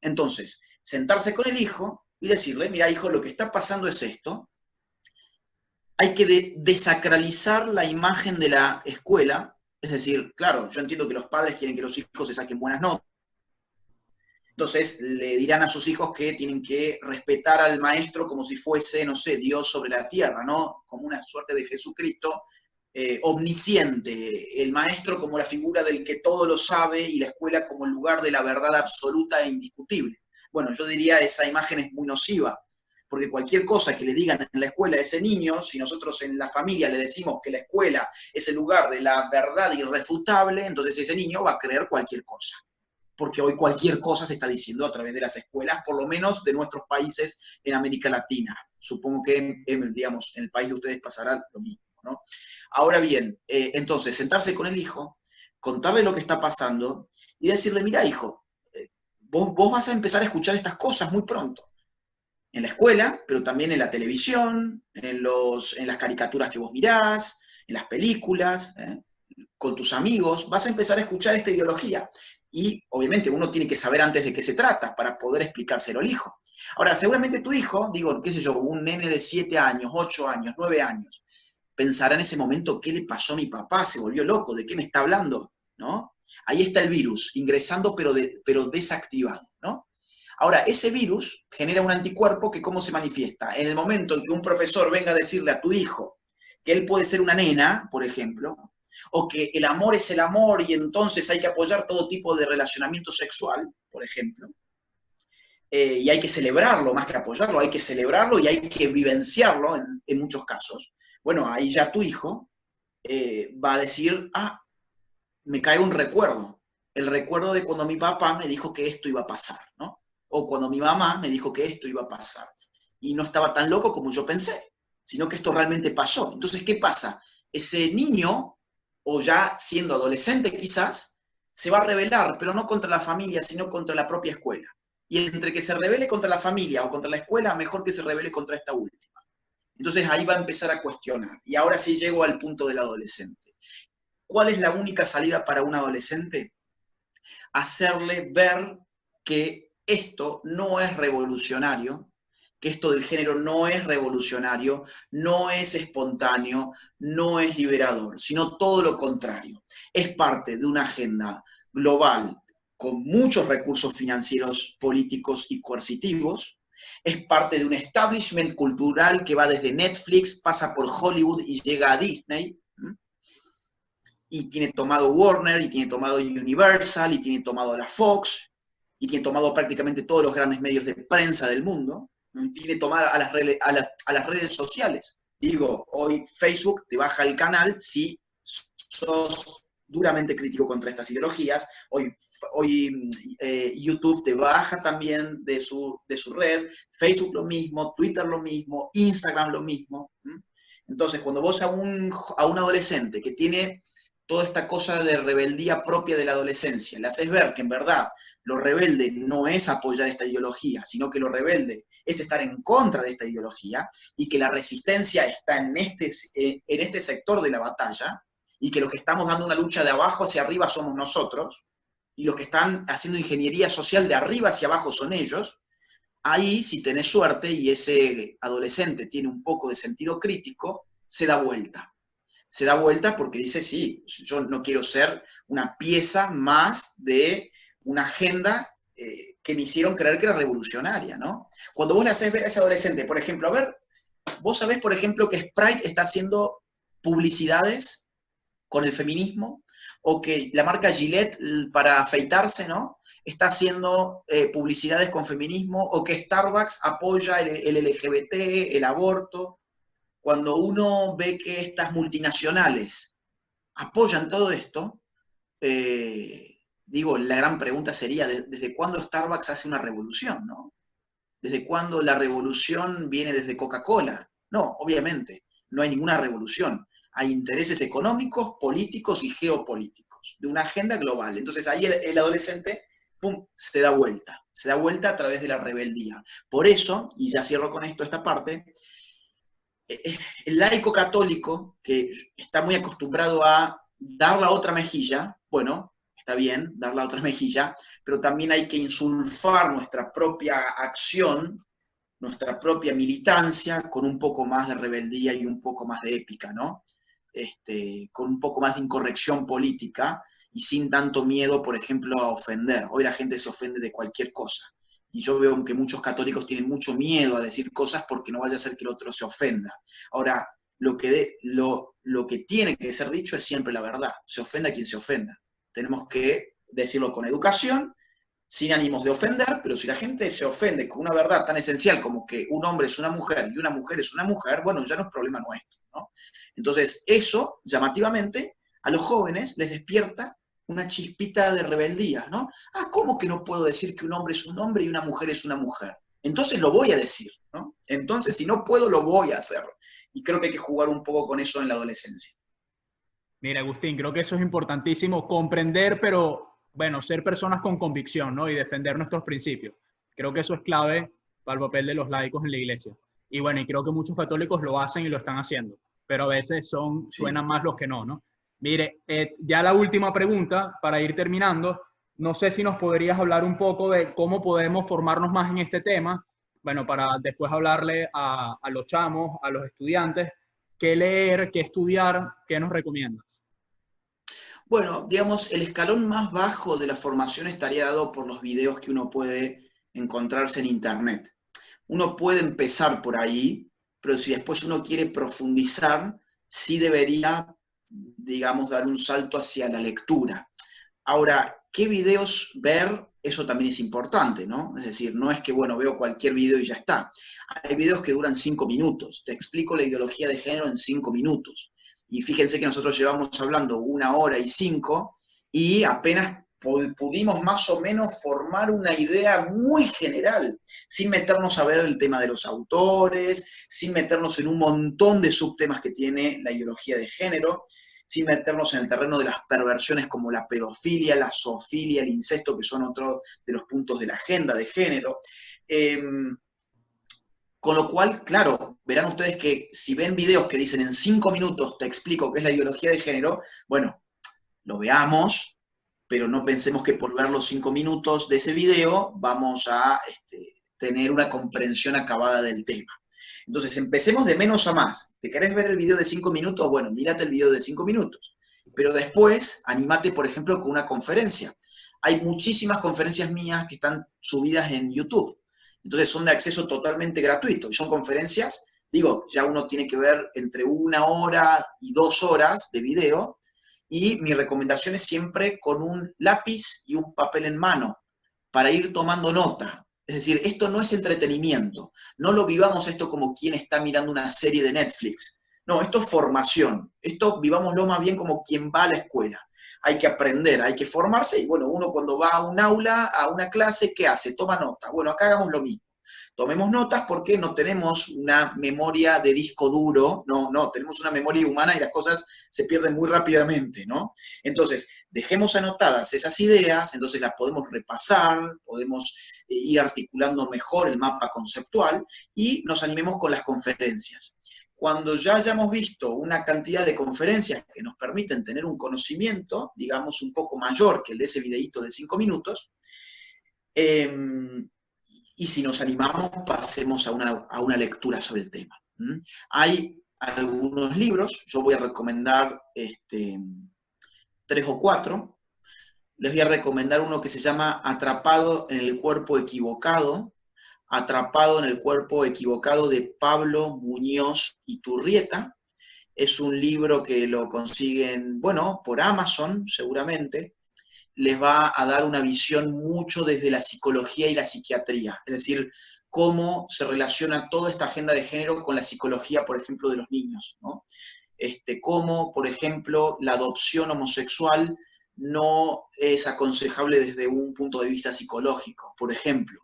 Entonces, sentarse con el hijo y decirle, mira, hijo, lo que está pasando es esto. Hay que desacralizar la imagen de la escuela. Es decir, claro, yo entiendo que los padres quieren que los hijos se saquen buenas notas. Entonces le dirán a sus hijos que tienen que respetar al maestro como si fuese, no sé, Dios sobre la tierra, ¿no? Como una suerte de Jesucristo omnisciente, el maestro como la figura del que todo lo sabe y la escuela como el lugar de la verdad absoluta e indiscutible. Bueno, yo diría esa imagen es muy nociva, porque cualquier cosa que le digan en la escuela a ese niño, si nosotros en la familia le decimos que la escuela es el lugar de la verdad irrefutable, entonces ese niño va a creer cualquier cosa. Porque hoy cualquier cosa se está diciendo a través de las escuelas, por lo menos de nuestros países en América Latina. Supongo que, digamos, en el país de ustedes pasará lo mismo, ¿no? Ahora bien, entonces, sentarse con el hijo, contarle lo que está pasando y decirle, mira, hijo, vos vas a empezar a escuchar estas cosas muy pronto. En la escuela, pero también en la televisión, en las caricaturas que vos mirás, en las películas, con tus amigos, vas a empezar a escuchar esta ideología. Y obviamente uno tiene que saber antes de qué se trata para poder explicárselo al hijo. Ahora, seguramente tu hijo, digo, qué sé yo, un nene de 7 años, 8 años, 9 años, pensará en ese momento, ¿qué le pasó a mi papá? ¿Se volvió loco? ¿De qué me está hablando? ¿No? Ahí está el virus, ingresando pero desactivado, ¿no? Ahora, ese virus genera un anticuerpo que ¿cómo se manifiesta? En el momento en que un profesor venga a decirle a tu hijo que él puede ser una nena, por ejemplo, o que el amor es el amor y entonces hay que apoyar todo tipo de relacionamiento sexual, por ejemplo, y hay que celebrarlo más que apoyarlo, hay que celebrarlo y hay que vivenciarlo en muchos casos. Bueno, ahí ya tu hijo va a decir, ah, me cae un recuerdo, el recuerdo de cuando mi papá me dijo que esto iba a pasar, ¿no? O cuando mi mamá me dijo que esto iba a pasar. Y no estaba tan loco como yo pensé, sino que esto realmente pasó. Entonces, ¿qué pasa? Ese niño, o ya siendo adolescente quizás, se va a rebelar, pero no contra la familia, sino contra la propia escuela. Y entre que se rebele contra la familia o contra la escuela, mejor que se rebele contra esta última. Entonces ahí va a empezar a cuestionar. Y ahora sí llego al punto del adolescente. ¿Cuál es la única salida para un adolescente? Hacerle ver que esto no es revolucionario, que esto del género no es revolucionario, no es espontáneo, no es liberador, sino todo lo contrario. Es parte de una agenda global con muchos recursos financieros, políticos y coercitivos. Es parte de un establishment cultural que va desde Netflix, pasa por Hollywood y llega a Disney. Y tiene tomado Warner, y tiene tomado Universal, y tiene tomado la Fox, y tiene tomado prácticamente todos los grandes medios de prensa del mundo. Tiene tomado a las redes sociales. Digo, hoy Facebook te baja el canal si sos duramente crítico contra estas ideologías. Hoy YouTube te baja también de su red. Facebook lo mismo, Twitter lo mismo, Instagram lo mismo. Entonces, cuando vos a un adolescente que tiene toda esta cosa de rebeldía propia de la adolescencia, le haces ver que en verdad lo rebelde no es apoyar esta ideología, sino que lo rebelde es estar en contra de esta ideología y que la resistencia está en este sector de la batalla y que los que estamos dando una lucha de abajo hacia arriba somos nosotros y los que están haciendo ingeniería social de arriba hacia abajo son ellos. Ahí, si tenés suerte y ese adolescente tiene un poco de sentido crítico, se da vuelta. Se da vuelta porque dice, sí, yo no quiero ser una pieza más de una agenda que me hicieron creer que era revolucionaria, ¿no? Cuando vos le haces ver a ese adolescente, por ejemplo, a ver, vos sabés, por ejemplo, que Sprite está haciendo publicidades con el feminismo, o que la marca Gillette para afeitarse, ¿no? Está haciendo publicidades con feminismo, o que Starbucks apoya el LGBT, el aborto. Cuando uno ve que estas multinacionales apoyan todo esto, digo, la gran pregunta sería, ¿desde cuándo Starbucks hace una revolución, no? ¿Desde cuándo la revolución viene desde Coca-Cola? No, obviamente, no hay ninguna revolución. Hay intereses económicos, políticos y geopolíticos de una agenda global. Entonces ahí el adolescente, ¡pum!, se da vuelta a través de la rebeldía. Por eso, y ya cierro con esto esta parte, el laico católico, que está muy acostumbrado a dar la otra mejilla, bueno, está bien, dar la otra mejilla, pero también hay que insulfar nuestra propia acción, nuestra propia militancia, con un poco más de rebeldía y un poco más de épica, ¿no? Con un poco más de incorrección política y sin tanto miedo, por ejemplo, a ofender. Hoy la gente se ofende de cualquier cosa. Y yo veo que muchos católicos tienen mucho miedo a decir cosas porque no vaya a ser que el otro se ofenda. Ahora, lo que tiene que ser dicho es siempre la verdad. Se ofenda a quien se ofenda. Tenemos que decirlo con educación, sin ánimos de ofender, pero si la gente se ofende con una verdad tan esencial como que un hombre es una mujer y una mujer es una mujer, bueno, ya no es problema nuestro, ¿no? Entonces, eso, llamativamente, a los jóvenes les despierta una chispita de rebeldía, ¿no? Ah, ¿cómo que no puedo decir que un hombre es un hombre y una mujer es una mujer? Entonces lo voy a decir, ¿no? Entonces, si no puedo, lo voy a hacer. Y creo que hay que jugar un poco con eso en la adolescencia. Mira, Agustín, creo que eso es importantísimo, comprender, pero, bueno, ser personas con convicción, ¿no? Y defender nuestros principios. Creo que eso es clave para el papel de los laicos en la iglesia. Y bueno, y creo que muchos católicos lo hacen y lo están haciendo, pero a veces suenan más los que no, ¿no? Mire, ya la última pregunta para ir terminando. No sé si nos podrías hablar un poco de cómo podemos formarnos más en este tema. Bueno, para después hablarle a los chamos, a los estudiantes, qué leer, qué estudiar, qué nos recomiendas. Bueno, digamos, el escalón más bajo de la formación estaría dado por los videos que uno puede encontrarse en Internet. Uno puede empezar por ahí, pero si después uno quiere profundizar, sí debería, digamos, dar un salto hacia la lectura. Ahora, ¿qué videos ver? Eso también es importante, ¿no? Es decir, no es que, bueno, veo cualquier video y ya está. Hay videos que duran 5 minutos. Te explico la ideología de género en 5 minutos. Y fíjense que nosotros llevamos hablando 1 hora y 5 y apenas pudimos más o menos formar una idea muy general, sin meternos a ver el tema de los autores, sin meternos en un montón de subtemas que tiene la ideología de género, sin meternos en el terreno de las perversiones como la pedofilia, la zoofilia, el incesto, que son otros de los puntos de la agenda de género. Con lo cual, claro, verán ustedes que si ven videos que dicen en 5 minutos te explico qué es la ideología de género, bueno, lo veamos, pero no pensemos que por ver los 5 minutos de ese video vamos a tener una comprensión acabada del tema. Entonces, empecemos de menos a más. ¿Te querés ver el video de 5 minutos? Bueno, mírate el video de 5 minutos. Pero después, animate, por ejemplo, con una conferencia. Hay muchísimas conferencias mías que están subidas en YouTube. Entonces, son de acceso totalmente gratuito. Y son conferencias, digo, ya uno tiene que ver entre 1 hora y 2 horas de video. Y mi recomendación es siempre con un lápiz y un papel en mano para ir tomando nota. Es decir, esto no es entretenimiento. No lo vivamos esto como quien está mirando una serie de Netflix. No, esto es formación. Esto vivámoslo más bien como quien va a la escuela. Hay que aprender, hay que formarse. Y bueno, uno cuando va a un aula, a una clase, ¿qué hace? Toma nota. Bueno, acá hagamos lo mismo. Tomemos notas porque no tenemos una memoria de disco duro, no, tenemos una memoria humana y las cosas se pierden muy rápidamente, ¿no? Entonces, dejemos anotadas esas ideas, entonces las podemos repasar, podemos ir articulando mejor el mapa conceptual y nos animemos con las conferencias. Cuando ya hayamos visto una cantidad de conferencias que nos permiten tener un conocimiento, digamos, un poco mayor que el de ese videíto de 5 minutos, y si nos animamos, pasemos a una lectura sobre el tema. Hay algunos libros, yo voy a recomendar 3 o 4. Les voy a recomendar uno que se llama Atrapado en el cuerpo equivocado, Atrapado en el cuerpo equivocado, de Pablo Muñoz Iturrieta. Es un libro que lo consiguen, bueno, por Amazon seguramente. Les va a dar una visión mucho desde la psicología y la psiquiatría, es decir, cómo se relaciona toda esta agenda de género con la psicología, por ejemplo, de los niños, ¿no? Cómo, por ejemplo, la adopción homosexual no es aconsejable desde un punto de vista psicológico, por ejemplo.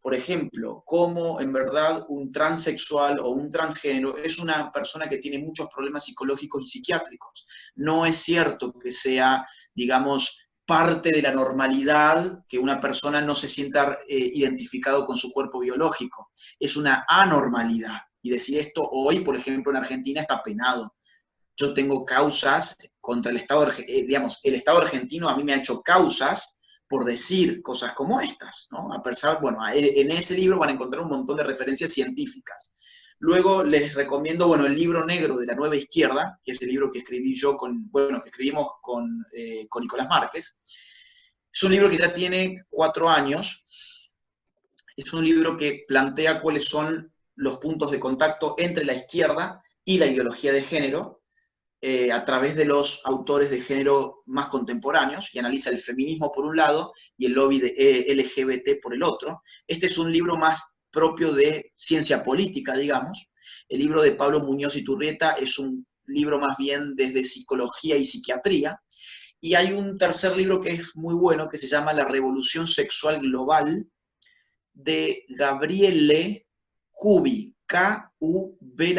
Por ejemplo, cómo en verdad un transexual o un transgénero es una persona que tiene muchos problemas psicológicos y psiquiátricos. No es cierto que sea, digamos, parte de la normalidad que una persona no se sienta identificado con su cuerpo biológico. Es una anormalidad. Y decir esto hoy, por ejemplo, en Argentina está penado. Yo tengo causas contra el Estado, digamos, el Estado argentino a mí me ha hecho causas por decir cosas como estas, ¿no? A pesar, bueno, en ese libro van a encontrar un montón de referencias científicas. Luego les recomiendo, bueno, el libro negro de la Nueva Izquierda, que es el libro que escribí yo que escribimos con Nicolás Márquez. Es un libro que ya tiene 4 años. Es un libro que plantea cuáles son los puntos de contacto entre la izquierda y la ideología de género, a través de los autores de género más contemporáneos, y analiza el feminismo por un lado y el lobby de LGBT por el otro. Este es un libro más propio de ciencia política, digamos. El libro de Pablo Muñoz Iturrieta es un libro más bien desde psicología y psiquiatría. Y hay un tercer libro que es muy bueno, que se llama La Revolución Sexual Global, de Gabriele Kubi, K-U-B-Y.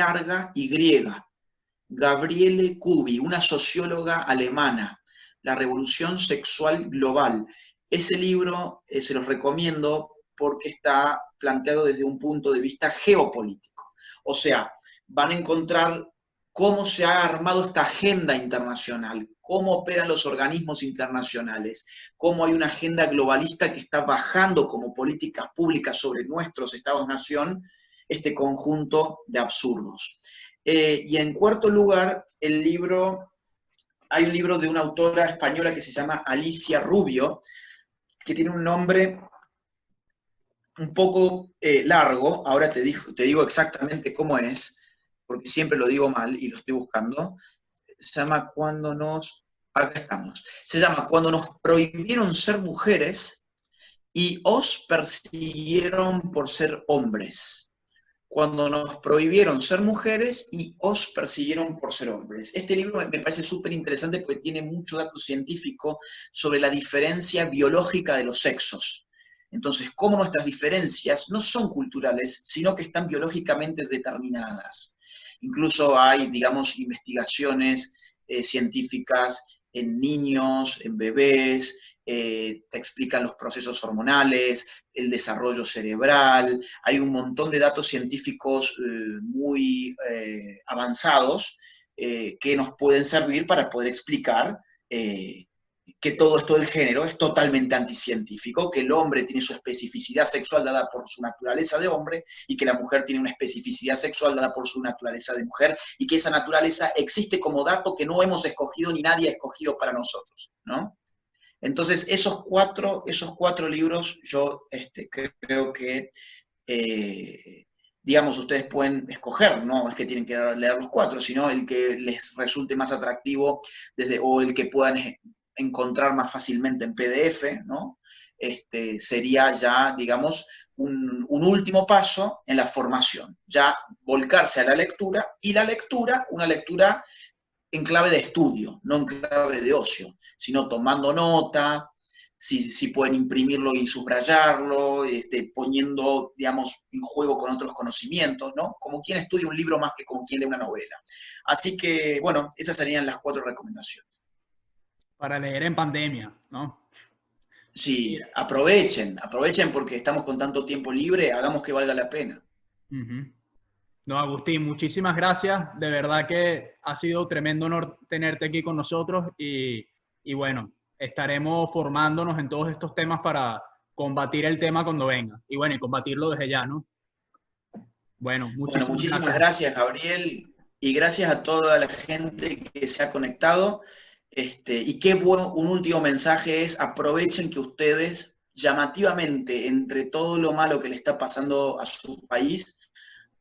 Gabriele Kubi, una socióloga alemana, La Revolución Sexual Global. Ese libro se los recomiendo porque está planteado desde un punto de vista geopolítico. O sea, van a encontrar cómo se ha armado esta agenda internacional, cómo operan los organismos internacionales, cómo hay una agenda globalista que está bajando como políticas públicas sobre nuestros estados-nación este conjunto de absurdos. Y en cuarto lugar, hay un libro de una autora española que se llama Alicia Rubio, que tiene un nombre un poco largo, ahora te digo exactamente cómo es, porque siempre lo digo mal y lo estoy buscando. Se llama acá estamos, se llama Cuando nos prohibieron ser mujeres y os persiguieron por ser hombres. Cuando nos prohibieron ser mujeres y os persiguieron por ser hombres. Este libro me parece súper interesante porque tiene mucho dato científico sobre la diferencia biológica de los sexos. Entonces, cómo nuestras diferencias no son culturales, sino que están biológicamente determinadas. Incluso hay, digamos, investigaciones científicas en niños, en bebés, te explican los procesos hormonales, el desarrollo cerebral, hay un montón de datos científicos muy avanzados que nos pueden servir para poder explicar que todo esto del género es totalmente anticientífico, que el hombre tiene su especificidad sexual dada por su naturaleza de hombre y que la mujer tiene una especificidad sexual dada por su naturaleza de mujer y que esa naturaleza existe como dato que no hemos escogido ni nadie ha escogido para nosotros, ¿no? Entonces, esos cuatro libros yo creo que, digamos, ustedes pueden escoger, no es que tienen que leer los cuatro, sino el que les resulte más atractivo o el que puedan encontrar más fácilmente en PDF, ¿no? Sería ya, digamos, un último paso en la formación, ya volcarse a la lectura, y una lectura en clave de estudio, no en clave de ocio, sino tomando nota, si pueden imprimirlo y subrayarlo, poniendo, digamos, en juego con otros conocimientos, ¿no? Como quien estudia un libro más que como quien lee una novela. Así que, bueno, esas serían las 4 recomendaciones. Para leer en pandemia, ¿no? Sí, aprovechen porque estamos con tanto tiempo libre, hagamos que valga la pena. Uh-huh. No, Agustín, muchísimas gracias. De verdad que ha sido tremendo honor tenerte aquí con nosotros y bueno, estaremos formándonos en todos estos temas para combatir el tema cuando venga. Y bueno, y combatirlo desde ya, ¿no? Bueno, muchísimas gracias, Gabriel, y gracias a toda la gente que se ha conectado. Y qué bueno, un último mensaje es: aprovechen que ustedes, llamativamente, entre todo lo malo que le está pasando a su país,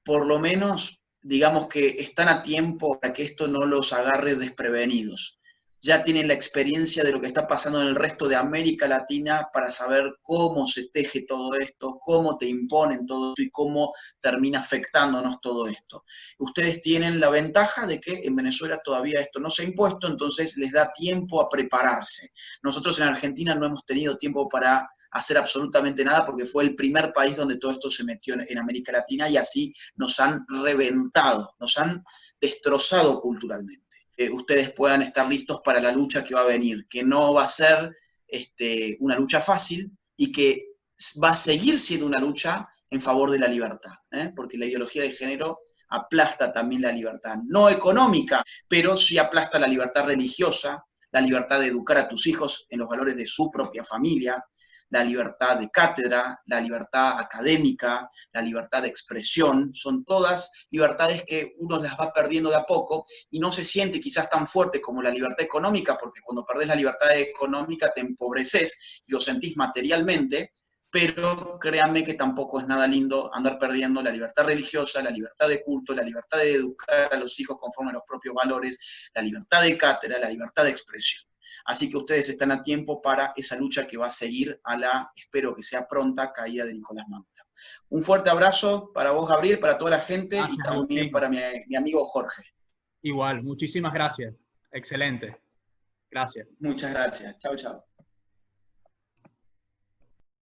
por lo menos, digamos que están a tiempo para que esto no los agarre desprevenidos. Ya tienen la experiencia de lo que está pasando en el resto de América Latina para saber cómo se teje todo esto, cómo te imponen todo esto y cómo termina afectándonos todo esto. Ustedes tienen la ventaja de que en Venezuela todavía esto no se ha impuesto, entonces les da tiempo a prepararse. Nosotros en Argentina no hemos tenido tiempo para hacer absolutamente nada porque fue el primer país donde todo esto se metió en América Latina y así nos han reventado, nos han destrozado culturalmente. Ustedes puedan estar listos para la lucha que va a venir, que no va a ser una lucha fácil y que va a seguir siendo una lucha en favor de la libertad, porque la ideología de género aplasta también la libertad, no económica, pero sí aplasta la libertad religiosa, la libertad de educar a tus hijos en los valores de su propia familia, la libertad de cátedra, la libertad académica, la libertad de expresión, son todas libertades que uno las va perdiendo de a poco y no se siente quizás tan fuerte como la libertad económica, porque cuando perdés la libertad económica te empobreces y lo sentís materialmente, pero créanme que tampoco es nada lindo andar perdiendo la libertad religiosa, la libertad de culto, la libertad de educar a los hijos conforme a los propios valores, la libertad de cátedra, la libertad de expresión. Así que ustedes están a tiempo para esa lucha que va a seguir a la, espero que sea pronta, caída de Nicolás Maduro. Un fuerte abrazo para vos, Gabriel, para toda la gente. Gracias, y también para mi amigo Jorge. Igual, muchísimas gracias. Excelente. Gracias. Muchas gracias. Chao, chao.